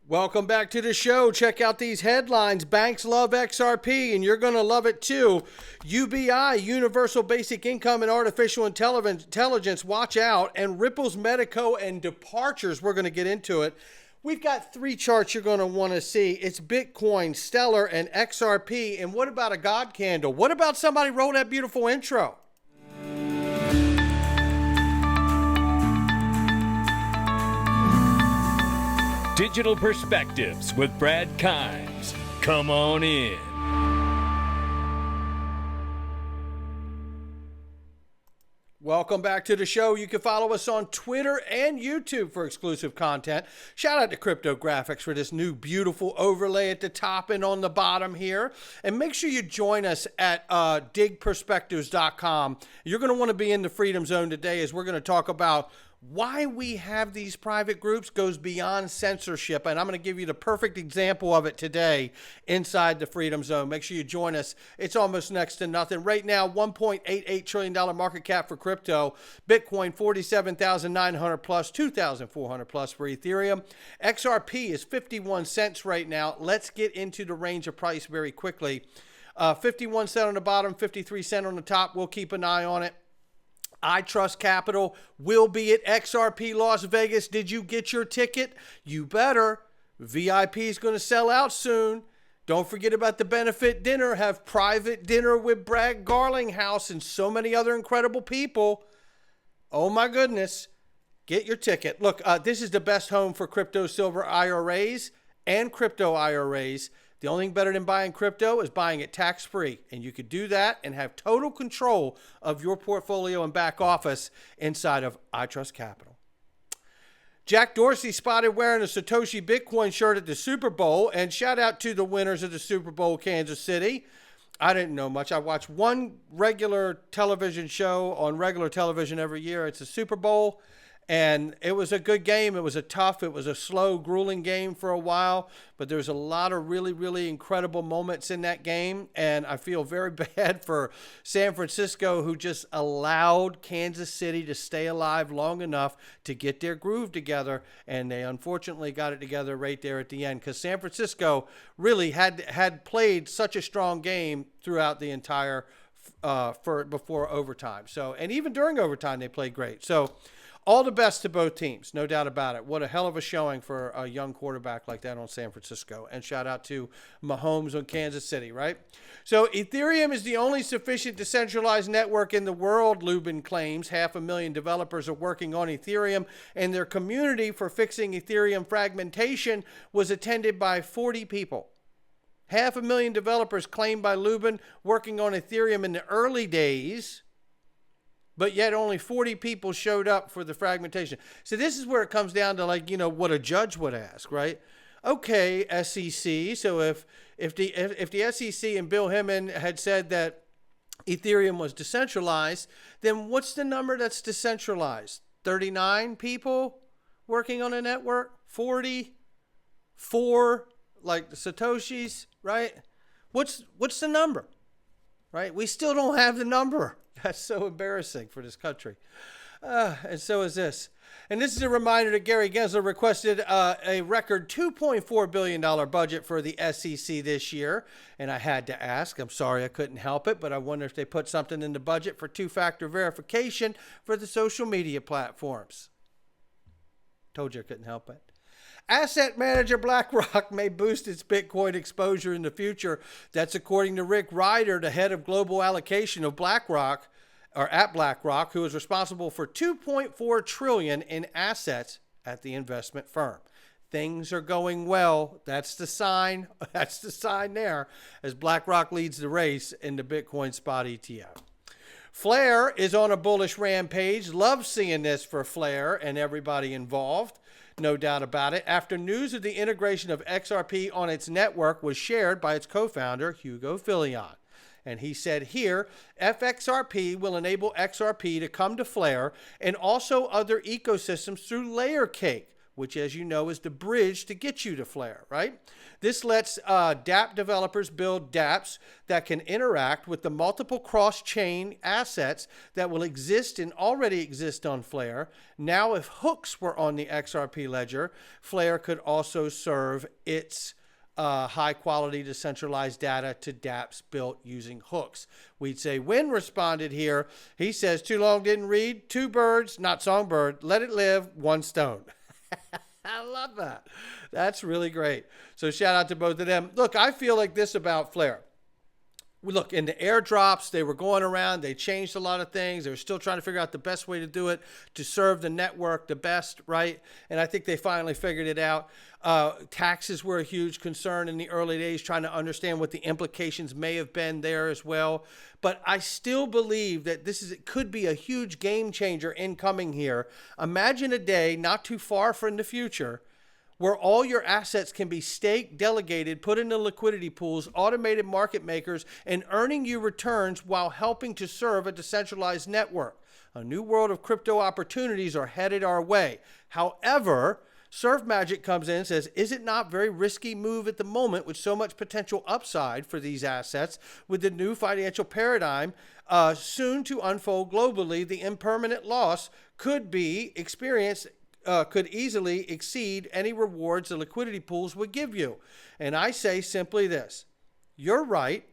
Welcome back to the show. Check out these headlines. Banks love XRP, and you're going to love it too. UBI, Universal Basic Income and Artificial Intelligence, watch out. And Ripple's Metaco and departures, we're going to get into it. We've got three charts you're going to want to see. It's Bitcoin, Stellar, and XRP. And what about a God candle? What about somebody roll that beautiful intro? Digital Perspectives with Brad Kimes. Come on in. Welcome back to the show. You can follow us on Twitter and YouTube for exclusive content. Shout out to Crypto Graphics for this new beautiful overlay at the top and on the bottom here. And make sure you join us at digperspectives.com. You're going to want to be in the Freedom Zone today as we're going to talk about why we have these private groups goes beyond censorship. And I'm going to give you the perfect example of it today inside the Freedom Zone. Make sure you join us. It's almost next to nothing. Right now, $1.88 trillion market cap for crypto. Bitcoin, 47,900 plus, 2,400 plus for Ethereum. XRP is 51 cents right now. Let's get into the range of price very quickly. 51 cent on the bottom, 53 cent on the top. We'll keep an eye on it. I Trust Capital will be at XRP Las Vegas. Did you get your ticket? You better. VIP is going to sell out soon. Don't forget about the benefit dinner. Have private dinner with Brad Garlinghouse and so many other incredible people. Oh my goodness. Get your ticket. Look, this is the best home for crypto silver IRAs and crypto IRAs. The only thing better than buying crypto is buying it tax-free. And you could do that and have total control of your portfolio and back office inside of I Trust Capital. Jack Dorsey spotted wearing a Satoshi Bitcoin shirt at the Super Bowl. And shout out to the winners of the Super Bowl, Kansas City. I didn't know much. I watch one regular television show on regular television every year. It's a Super Bowl. And it was a good game. It was a slow, grueling game for a while. But there's a lot of really, really incredible moments in that game. And I feel very bad for San Francisco, who just allowed Kansas City to stay alive long enough to get their groove together. And they unfortunately got it together right there at the end. Because San Francisco really had played such a strong game throughout the entire before overtime. So, and even during overtime, they played great. So, all the best to both teams, no doubt about it. What a hell of a showing for a young quarterback like that on San Francisco. And shout out to Mahomes on Kansas City, right? So Ethereum is the only sufficient decentralized network in the world, Lubin claims. 500,000 developers are working on Ethereum, and their community for fixing Ethereum fragmentation was attended by 40 people. 500,000 developers claimed by Lubin working on Ethereum in the early days, but yet only 40 people showed up for the fragmentation. So this is where it comes down to, like, you know, what a judge would ask, right? Okay, SEC. So if the SEC and Bill Hemmon had said that Ethereum was decentralized, then what's the number that's decentralized? 39 people working on a network? 40? 4 like the Satoshis, right? What's the number? Right? We still don't have the number. That's so embarrassing for this country. And so is this. And this is a reminder that Gary Gensler requested a record $2.4 billion budget for the SEC this year. And I had to ask. I'm sorry I couldn't help it, but I wonder if they put something in the budget for two-factor verification for the social media platforms. Told you I couldn't help it. Asset manager BlackRock may boost its Bitcoin exposure in the future. That's according to Rick Ryder, the head of global allocation of BlackRock, or at BlackRock, who is responsible for $2.4 trillion in assets at the investment firm. Things are going well. That's the sign. That's the sign there as BlackRock leads the race in the Bitcoin spot ETF. Flare is on a bullish rampage. Love seeing this for Flare and everybody involved. No doubt about it. After news of the integration of XRP on its network was shared by its co-founder, Hugo Filion. And he said here, FXRP will enable XRP to come to Flare and also other ecosystems through Layer Cake, which, as you know, is the bridge to get you to Flare, right? This lets dApp developers build dApps that can interact with the multiple cross-chain assets that will exist and already exist on Flare. Now, if hooks were on the XRP ledger, Flare could also serve its high-quality decentralized data to dApps built using hooks. We'd say Win responded here. He says, too long didn't read, two birds, not songbird, let it live, one stone. I love that. That's really great. So shout out to both of them. Look, I feel like this about Flare. Look, in the airdrops, they were going around. They changed a lot of things. They were still trying to figure out the best way to do it, to serve the network the best, right? And I think they finally figured it out. Taxes were a huge concern in the early days, trying to understand what the implications may have been there as well. But I still believe that it could be a huge game changer incoming here. Imagine a day not too far from the future where all your assets can be staked, delegated, put into liquidity pools, automated market makers, and earning you returns while helping to serve a decentralized network. A new world of crypto opportunities are headed our way. However, Surf Magic comes in and says, is it not very risky move at the moment with so much potential upside for these assets with the new financial paradigm soon to unfold globally? The impermanent loss could be experienced could easily exceed any rewards the liquidity pools would give you. And I say simply this, you're right.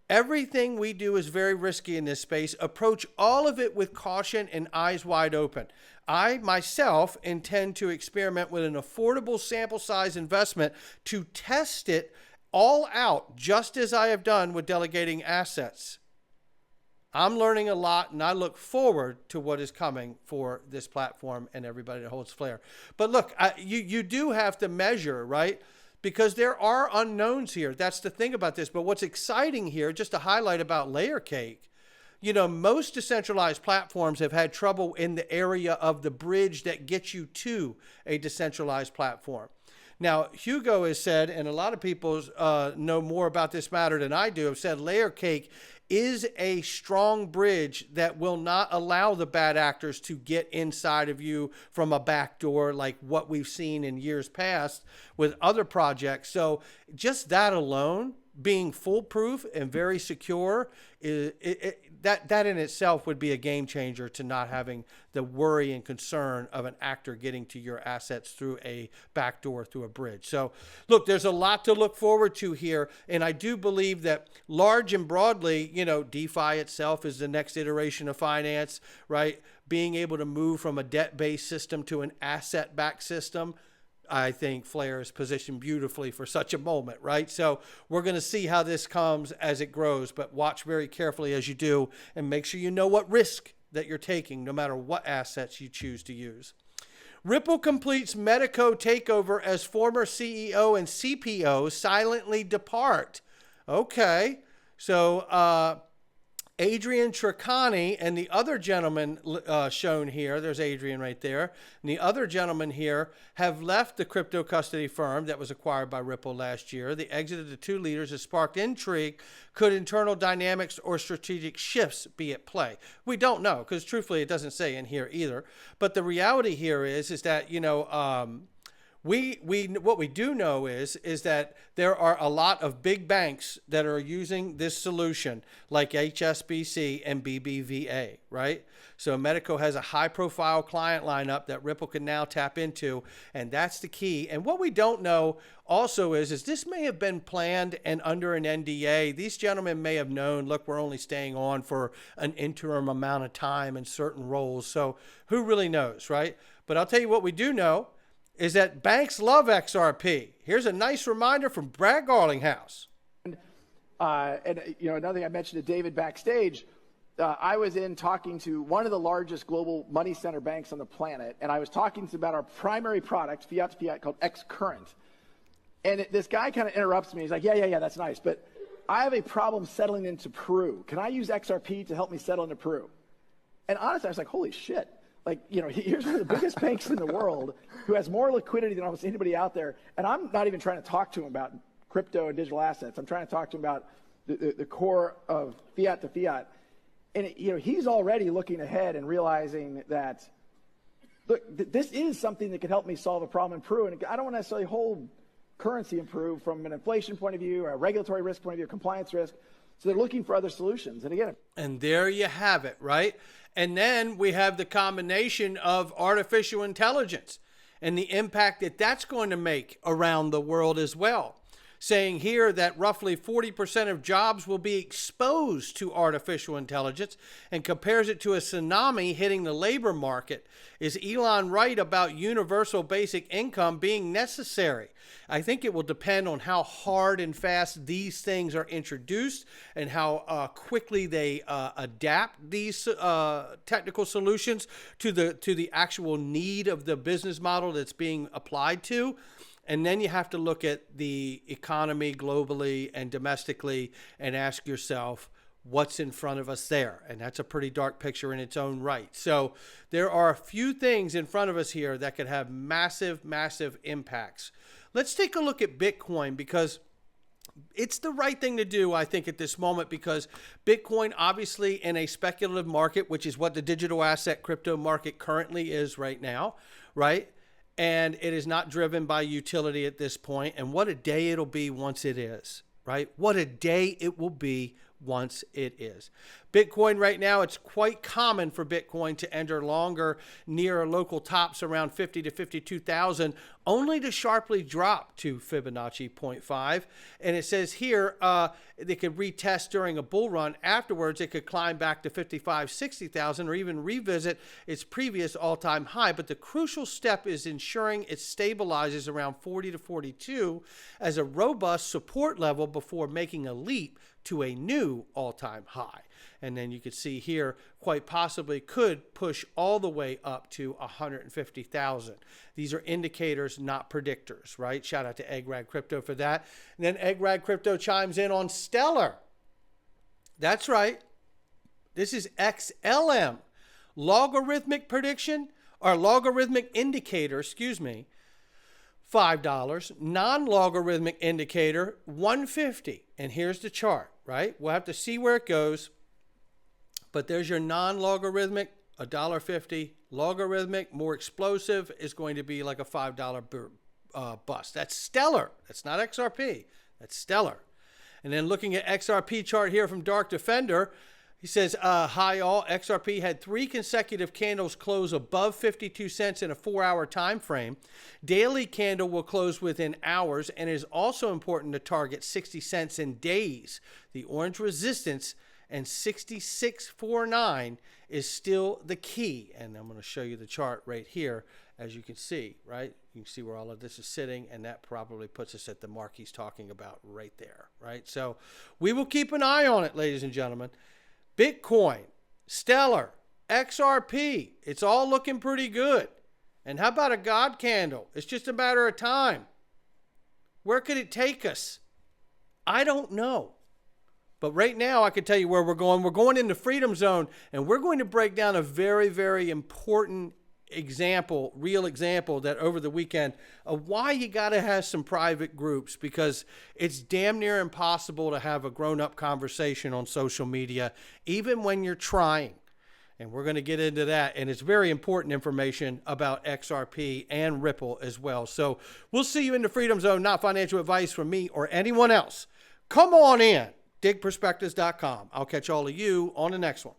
Everything we do is very risky in this space. Approach all of it with caution and eyes wide open. I myself intend to experiment with an affordable sample size investment to test it all out, just as I have done with delegating assets. I'm learning a lot, and I look forward to what is coming for this platform and everybody that holds Flare. But look, you do have to measure, right? Because there are unknowns here. That's the thing about this. But what's exciting here, just to highlight about Layer Cake, you know, most decentralized platforms have had trouble in the area of the bridge that gets you to a decentralized platform. Now, Hugo has said, and a lot of people know more about this matter than I do, have said Layer Cake is a strong bridge that will not allow the bad actors to get inside of you from a back door like what we've seen in years past with other projects. So just that alone, being foolproof and very secure, that in itself would be a game changer to not having the worry and concern of an actor getting to your assets through a back door, through a bridge. So look, there's a lot to look forward to here. And I do believe that large and broadly, you know, DeFi itself is the next iteration of finance, right? Being able to move from a debt-based system to an asset-backed system. I think Flare is positioned beautifully for such a moment, right? So we're going to see how this comes as it grows, but watch very carefully as you do and make sure you know what risk that you're taking, no matter what assets you choose to use. Ripple completes Metaco takeover as former CEO and CPO silently depart. Okay, so Adrian Treccani and the other gentleman shown here, there's Adrian right there, and the other gentleman here have left the crypto custody firm that was acquired by Ripple last year. The exit of the two leaders has sparked intrigue. Could internal dynamics or strategic shifts be at play? We don't know, because truthfully it doesn't say in here either. But the reality here is that, you know, what we do know is that there are a lot of big banks that are using this solution, like HSBC and BBVA, right? So Metaco has a high-profile client lineup that Ripple can now tap into, and that's the key. And what we don't know also is this may have been planned and under an NDA. These gentlemen may have known, look, we're only staying on for an interim amount of time in certain roles. So who really knows, right? But I'll tell you what we do know is that banks love XRP. Here's a nice reminder from Brad Garlinghouse. And you know, another thing I mentioned to David backstage, I was in talking to one of the largest global money center banks on the planet, and I was talking to them about our primary product, fiat to fiat, called X-Current. And this guy kind of interrupts me. He's like, yeah, that's nice, but I have a problem settling into Peru. Can I use XRP to help me settle into Peru? And honestly, I was like, holy shit. Like, you know, here's one of the biggest banks in the world who has more liquidity than almost anybody out there. And I'm not even trying to talk to him about crypto and digital assets. I'm trying to talk to him about the core of fiat to fiat. And, you know, he's already looking ahead and realizing that look, this is something that could help me solve a problem in Peru. And I don't want to necessarily hold currency in Peru from an inflation point of view, or a regulatory risk point of view, compliance risk. So they're looking for other solutions. And again, and there you have it, right? And then we have the combination of artificial intelligence and the impact that that's going to make around the world as well. Saying here that roughly 40% of jobs will be exposed to artificial intelligence, and compares it to a tsunami hitting the labor market. Is Elon right about universal basic income being necessary? I think it will depend on how hard and fast these things are introduced and how quickly they adapt these technical solutions to the actual need of the business model that's being applied to. And then you have to look at the economy globally and domestically and ask yourself, what's in front of us there? And that's a pretty dark picture in its own right. So there are a few things in front of us here that could have massive, massive impacts. Let's take a look at Bitcoin, because it's the right thing to do, I think, at this moment, because Bitcoin, obviously in a speculative market, which is what the digital asset crypto market currently is right now, right? And it is not driven by utility at this point. And what a day it'll be once it is, right? What a day it will be once it is. Bitcoin right now, it's quite common for Bitcoin to enter longer near local tops around 50 to 52,000, only to sharply drop to Fibonacci 0.5. And it says here they could retest during a bull run. Afterwards, it could climb back to 55, 60,000, or even revisit its previous all-time high. But the crucial step is ensuring it stabilizes around 40 to 42 as a robust support level before making a leap to a new all-time high. And then you could see here, quite possibly could push all the way up to 150,000. These are indicators, not predictors, right? Shout out to Eggrad Crypto for that. And then Eggrad Crypto chimes in on Stellar. That's right. This is XLM. Logarithmic prediction, or logarithmic indicator, excuse me, $5. Non-logarithmic indicator, $150. And here's the chart, right? We'll have to see where it goes. But there's your non-logarithmic, $1.50. Logarithmic, more explosive, is going to be like a $5 bust. That's Stellar. That's not XRP. That's Stellar. And then looking at XRP chart here from Dark Defender, he says, hi all, XRP had 3 consecutive candles close above 52 cents in a 4-hour time frame. Daily candle will close within hours, and it is also important to target 60 cents in days. The orange resistance and 66.49 is still the key. And I'm going to show you the chart right here, as you can see, right? You can see where all of this is sitting, and that probably puts us at the mark he's talking about right there, right? So we will keep an eye on it, ladies and gentlemen. Bitcoin, Stellar, XRP, it's all looking pretty good. And how about a God candle? It's just a matter of time. Where could it take us? I don't know. But right now, I can tell you where we're going. We're going into Freedom Zone, and we're going to break down a very, very important example, real example, that over the weekend of why you got to have some private groups, because it's damn near impossible to have a grown-up conversation on social media, even when you're trying. And we're going to get into that, and it's very important information about XRP and Ripple as well. So we'll see you in the Freedom Zone. Not financial advice from me or anyone else. Come on in. digperspectives.com. I'll catch all of you on the next one.